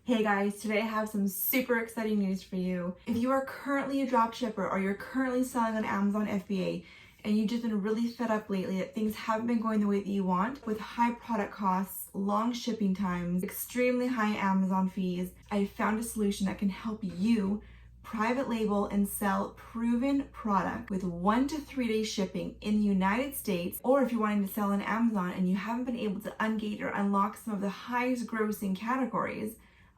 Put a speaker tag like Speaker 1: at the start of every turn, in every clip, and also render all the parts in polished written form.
Speaker 1: Hey guys, today I have some super exciting news for you. If you are currently a drop shipper or you're currently selling on Amazon FBA and you've just been really fed up lately that things haven't been going the way that you want, with high product costs, long shipping times, extremely high Amazon fees, I found a solution that can help you private label and sell proven product with 1 to 3 day shipping in the United States. Or if you're wanting to sell on Amazon and you haven't been able to ungate or unlock some of the highest grossing categories,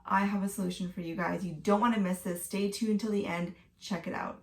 Speaker 1: I have a solution for you guys. You don't want to miss this. Stay tuned until the end. Check it out.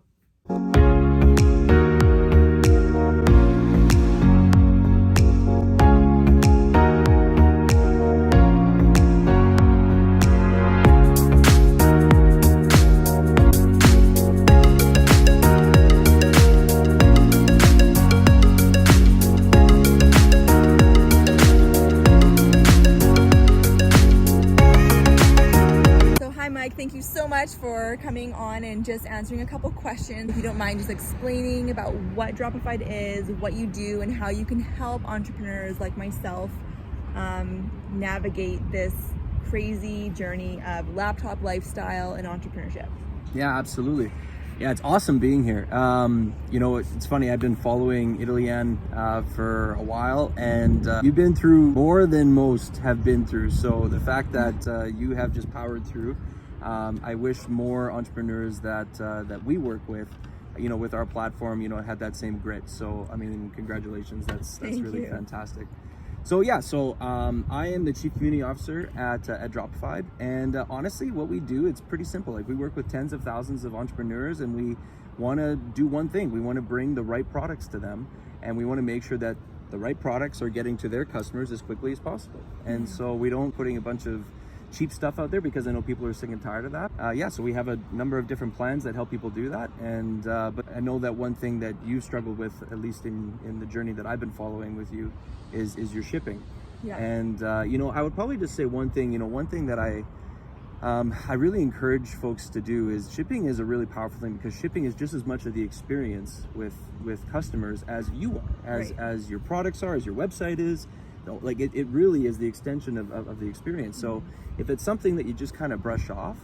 Speaker 1: Mike, thank you so much for coming on and just answering a couple questions. If you don't mind just explaining about what Dropified is, what you do, and how you can help entrepreneurs like myself navigate this crazy journey of laptop lifestyle and entrepreneurship.
Speaker 2: Yeah, absolutely. Yeah, it's awesome being here. You know, it's funny, I've been following Italyy for a while, and you've been through more than most have been through. So the fact that you have just powered through, I wish more entrepreneurs that we work with, you know, with our platform, you know, had that same grit. So, I mean, congratulations. That's really fantastic. So yeah, I am the Chief Community Officer at Dropified, and honestly, what we do, it's pretty simple. Like, we work with tens of thousands of entrepreneurs, and we want to do one thing. We want to bring the right products to them, and we want to make sure that the right products are getting to their customers as quickly as possible. And so we don't putting a bunch of cheap stuff out there, because I know people are sick and tired of that. So we have a number of different plans that help people do that. And but I know that one thing that you've struggled with, at least in the journey that I've been following with you, is your shipping. Yeah. And you know, I would probably just say one thing. You know, one thing that I really encourage folks to do is, shipping is a really powerful thing, because shipping is just as much of the experience with customers as you are, as your products are, as your website is. Like, it really is the extension of the experience. So if it's something that you just kind of brush off,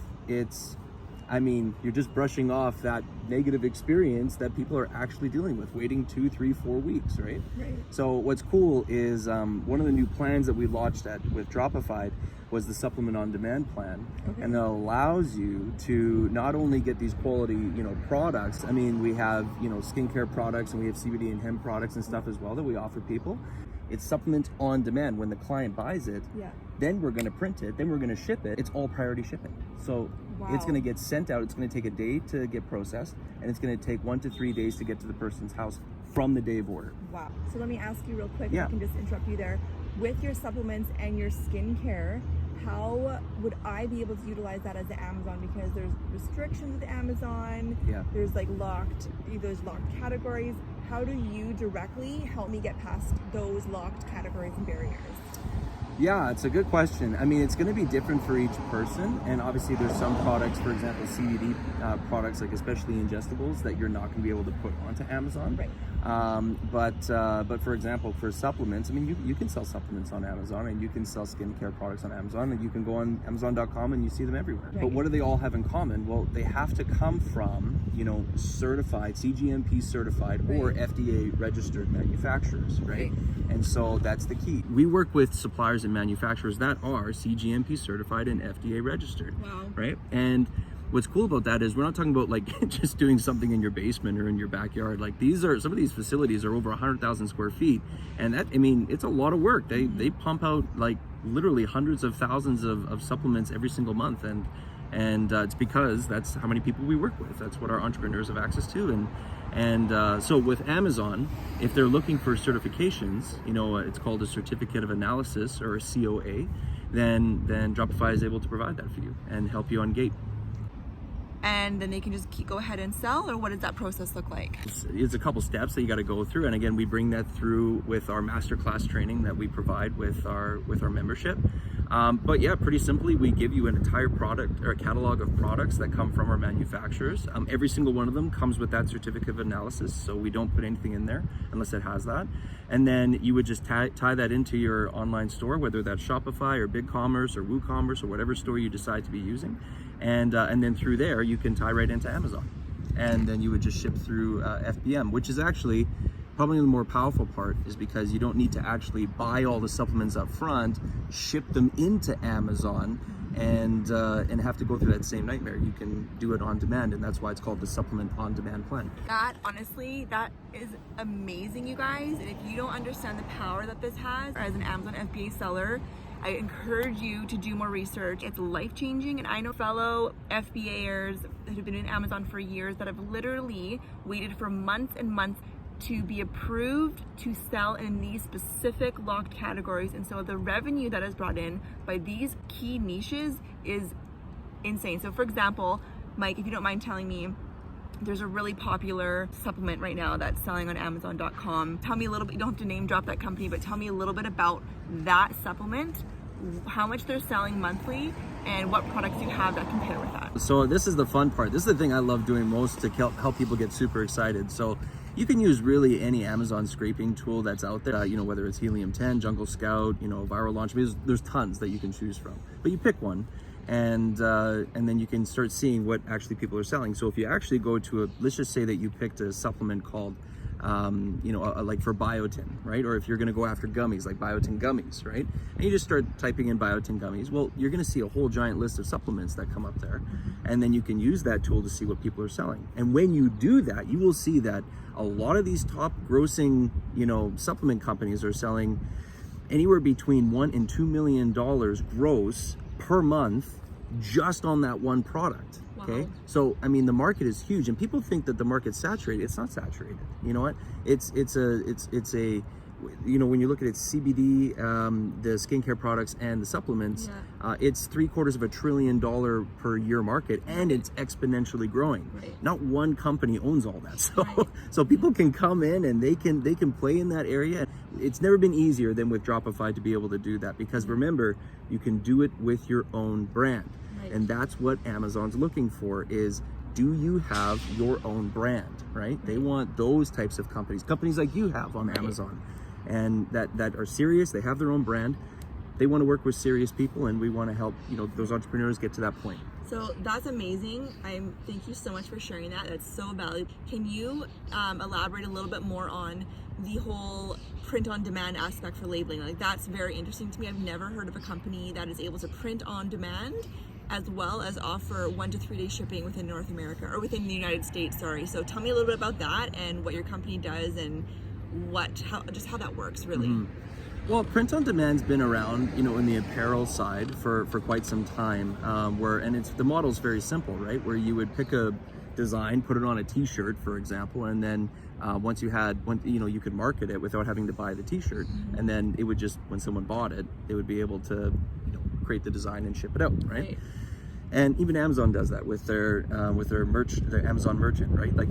Speaker 2: I mean, you're just brushing off that negative experience that people are actually dealing with, waiting 2, 3, 4 weeks, right? So what's cool is one of the new plans that we launched with Dropified was the supplement on demand plan. And it allows you to not only get these quality, you know, products. I mean, we have, you know, skincare products, and we have CBD and hemp products and stuff as well that we offer people. It's supplements on demand. When the client buys it, then we're going to print it, then we're going to ship it. It's all priority shipping. So it's going to get sent out. It's going to take a day to get processed, and it's going to take 1 to 3 days to get to the person's house from the day of order. Wow.
Speaker 1: So let me ask you real quick, if I can just interrupt you there. With your supplements and your skincare, how would I be able to utilize that as the Amazon? Because there's restrictions with Amazon. There's like locked categories. How do you directly help me get past those locked categories and barriers?
Speaker 2: Yeah, it's a good question. I mean, it's going to be different for each person, and obviously there's some products, for example, CBD products, like especially ingestibles, that you're not going to be able to put onto Amazon. But for example, for supplements, I mean, you can sell supplements on Amazon, and you can sell skincare products on Amazon, and you can go on Amazon.com and you see them everywhere. But what do they all have in common? Well, they have to come from, you know, certified, CGMP certified, or FDA registered manufacturers, right? And so that's the key. We work with suppliers and manufacturers that are CGMP certified and FDA registered, right? And what's cool about that is we're not talking about like just doing something in your basement or in your backyard. Like, some of these facilities are over 100,000 square feet, and that, I mean, it's a lot of work. They pump out like literally hundreds of thousands of supplements every single month, and it's because that's how many people we work with. That's what our entrepreneurs have access to. And so with Amazon, if they're looking for certifications, you know, it's called a certificate of analysis, or a COA, then Dropified is able to provide that for you and help you on gate.
Speaker 1: And then they can just go ahead and sell, or what does that process look like?
Speaker 2: It's a couple steps that you got to go through, and again, we bring that through with our masterclass training that we provide with our membership. But yeah, pretty simply, we give you an entire product or a catalog of products that come from our manufacturers. Every single one of them comes with that certificate of analysis, so we don't put anything in there unless it has that. And then you would just tie that into your online store, whether that's Shopify or BigCommerce or WooCommerce or whatever store you decide to be using. And then through there, you can tie right into Amazon. And then you would just ship through FBM, which is actually probably the more powerful part, is because you don't need to actually buy all the supplements up front, ship them into Amazon, and have to go through that same nightmare. You can do it on demand, and that's why it's called the Supplement on Demand plan.
Speaker 1: That, honestly, that is amazing, you guys. And if you don't understand the power that this has as an Amazon FBA seller, I encourage you to do more research. It's life-changing, and I know fellow FBAers that have been in Amazon for years that have literally waited for months and months to be approved to sell in these specific locked categories. And so the revenue that is brought in by these key niches is insane. So for example, Mike, if you don't mind telling me, there's a really popular supplement right now that's selling on Amazon.com. Tell me a little bit, you don't have to name drop that company, but tell me a little bit about that supplement, how much they're selling monthly, and what products you have that compare with that.
Speaker 2: So this is the fun part. This is the thing I love doing most to help people get super excited. So you can use really any Amazon scraping tool that's out there, whether it's Helium 10, Jungle Scout, Viral Launch. There's tons that you can choose from, but you pick one, and then you can start seeing what actually people are selling. So if you actually go to let's just say that you picked a supplement called, like for biotin, right? Or if you're going to go after gummies, like biotin gummies, right? And you just start typing in biotin gummies. Well, you're going to see a whole giant list of supplements that come up there. And then you can use that tool to see what people are selling. And when you do that, you will see that a lot of these top grossing, supplement companies are selling anywhere between $1 and $2 million gross per month just on that one product. Okay.
Speaker 1: Wow. So,
Speaker 2: I mean, the market is huge, and people think that the market's saturated. It's not saturated. You know what? It's a when you look at its CBD, the skincare products and the supplements, it's $750 billion per year market, and it's exponentially growing.
Speaker 1: Right.
Speaker 2: Not one company owns all that. So,
Speaker 1: Right.
Speaker 2: so people can come in and they can play in that area. It's never been easier than with Dropified to be able to do that, because remember, you can do it with your own brand.
Speaker 1: Right.
Speaker 2: And that's what Amazon's looking for, is do you have your own brand, right? They want those types of companies like you have on Amazon, and that are serious. They have their own brand. They want to work with serious people, and we want to help those entrepreneurs get to that point.
Speaker 1: So that's amazing. Thank you so much for sharing that. That's so valuable. Can you elaborate a little bit more on the whole print on demand aspect for labeling? Like, that's very interesting to me. I've never heard of a company that is able to print on demand as well as offer 1 to 3 day shipping within North America, or within the United States, sorry. So tell me a little bit about that and what your company does, and how that works, really.
Speaker 2: Mm-hmm. Well, print on demand's been around, in the apparel side for quite some time. The model's very simple, right? Where you would pick a design, put it on a T-shirt, for example, and then once you could market it without having to buy the T-shirt, and then it would just, when someone bought it, they would be able to create the design and ship it out, right? And even Amazon does that with their merch, their Amazon merchant, right? Like,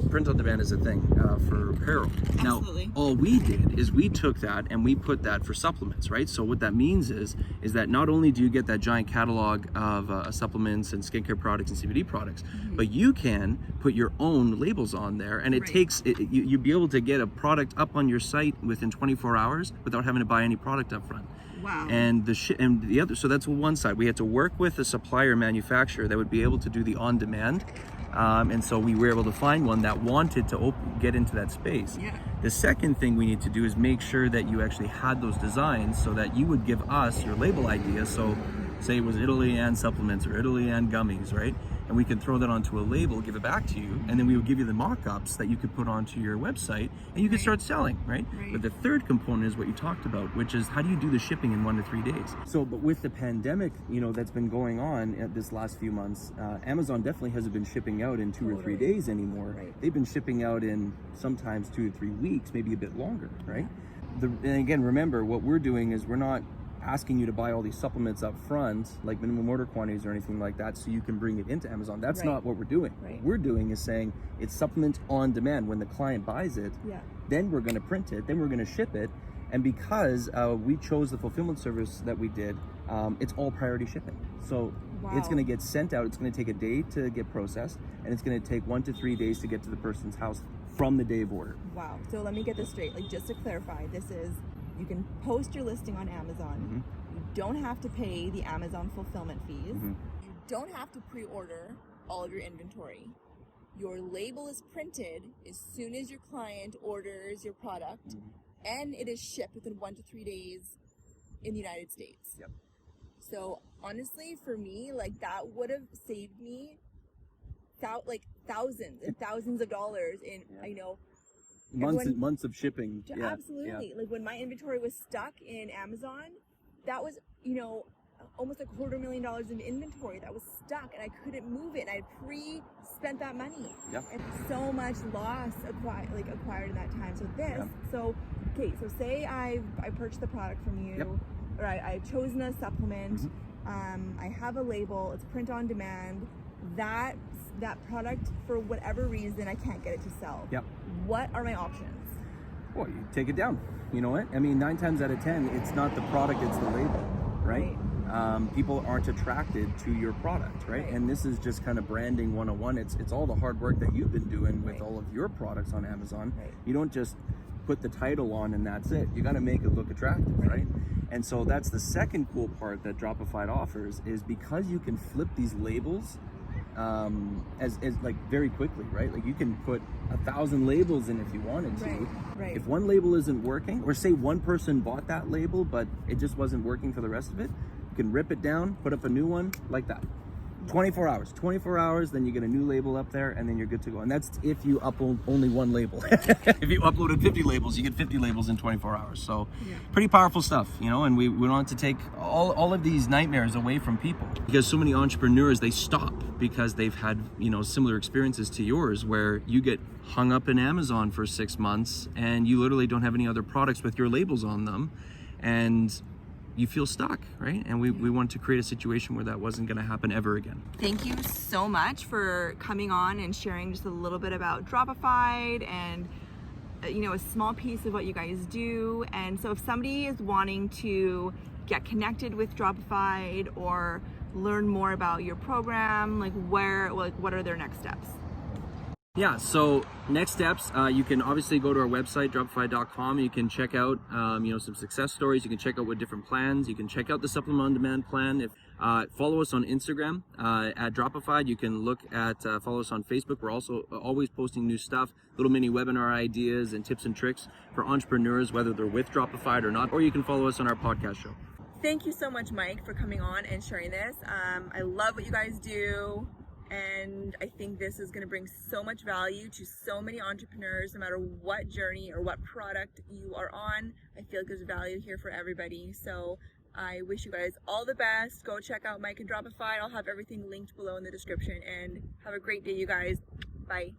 Speaker 2: print on demand is a thing for apparel.
Speaker 1: Absolutely.
Speaker 2: Now, all we did is we took that and we put that for supplements, right? So what that means is that not only do you get that giant catalog of supplements and skincare products and CBD products, but you can put your own labels on there, and it takes you'd be able to get a product up on your site within 24 hours without having to buy any product up front.
Speaker 1: Wow.
Speaker 2: And the other, so that's one side. We had to work with a supplier manufacturer that would be able to do the on demand, and so we were able to find one that wanted to get into that space.
Speaker 1: Yeah.
Speaker 2: The second thing we need to do is make sure that you actually had those designs, so that you would give us your label idea. So say it was Italyy supplements or Italyy gummies, right? And we could throw that onto a label, give it back to you, and then we would give you the mock-ups that you could put onto your website, and you could start selling, right? But the third component is what you talked about, which is how do you do the shipping in 1 to 3 days? So, but with the pandemic, that's been going on this last few months, Amazon definitely hasn't been shipping out in 2 or 3 days anymore. They've been shipping out in sometimes 2 to 3 weeks, maybe a bit longer, right? And again, remember, what we're doing is we're not asking you to buy all these supplements up front, like minimum order quantities or anything like that, so you can bring it into Amazon. That's not what we're doing. What we're doing is saying it's supplement on demand. When the client buys it, then we're going to print it, then we're going to ship it. And because we chose the fulfillment service that we did, it's all priority shipping. So it's going to get sent out. It's going to take a day to get processed, and it's going to take 1 to 3 days to get to the person's house from the day of order.
Speaker 1: Wow. So let me get this straight. Like, just to clarify, this is, you can post your listing on Amazon. You don't have to pay the Amazon fulfillment fees. You don't have to pre-order all of your inventory. Your label is printed as soon as your client orders your product, and it is shipped within 1 to 3 days in the United States.
Speaker 2: Yep.
Speaker 1: So honestly, for me, like, that would have saved me thousands and thousands of dollars in,
Speaker 2: months of shipping.
Speaker 1: Absolutely. Like, when my inventory was stuck in Amazon, that was, almost like $250,000 in inventory that was stuck, and I couldn't move it, and I had pre-spent that money. And so much loss acquired in that time. So so say I purchased the product from you, or I've chosen a supplement, I have a label, it's print on demand, that product, for whatever reason, I can't get it to sell. What are my options?
Speaker 2: Well, you take it down. You know what? I mean, 9 times out of 10, it's not the product, it's the label, right? People aren't attracted to your product, right? And this is just kind of branding 101. It's all the hard work that you've been doing with all of your products on Amazon. You don't just put the title on and that's it. You got to make it look attractive, right? And so that's the second cool part that Dropified offers, is because you can flip these labels as like very quickly, right? Like, you can put 1,000 labels in if you wanted to. If one label isn't working, or say one person bought that label but it just wasn't working for the rest of it, you can rip it down, put up a new one like that. 24 hours, then you get a new label up there, and then you're good to go. And that's if you upload only one label. If you uploaded 50 labels, you get 50 labels in 24 hours. So pretty powerful stuff, and we want to take all of these nightmares away from people, because so many entrepreneurs, they stop because they've had, similar experiences to yours, where you get hung up in Amazon for 6 months and you literally don't have any other products with your labels on them, and you feel stuck, right? And we want to create a situation where that wasn't going to happen ever again. Thank you so much for coming on and sharing just a little bit about Dropified and a small piece of what you guys do. And so if somebody is wanting to get connected with Dropified or learn more about your program, what are their next steps? Yeah, so next steps, you can obviously go to our website, dropified.com. You can check out, some success stories. You can check out what different plans. You can check out the supplement on demand plan. Follow us on Instagram at Dropified. You can follow us on Facebook. We're also always posting new stuff, little mini webinar ideas and tips and tricks for entrepreneurs, whether they're with Dropified or not. Or you can follow us on our podcast show. Thank you so much, Mike, for coming on and sharing this. I love what you guys do. And I think this is going to bring so much value to so many entrepreneurs, no matter what journey or what product you are on. I feel like there's value here for everybody. So I wish you guys all the best. Go check out Mike and Dropified. I'll have everything linked below in the description. And have a great day, you guys. Bye.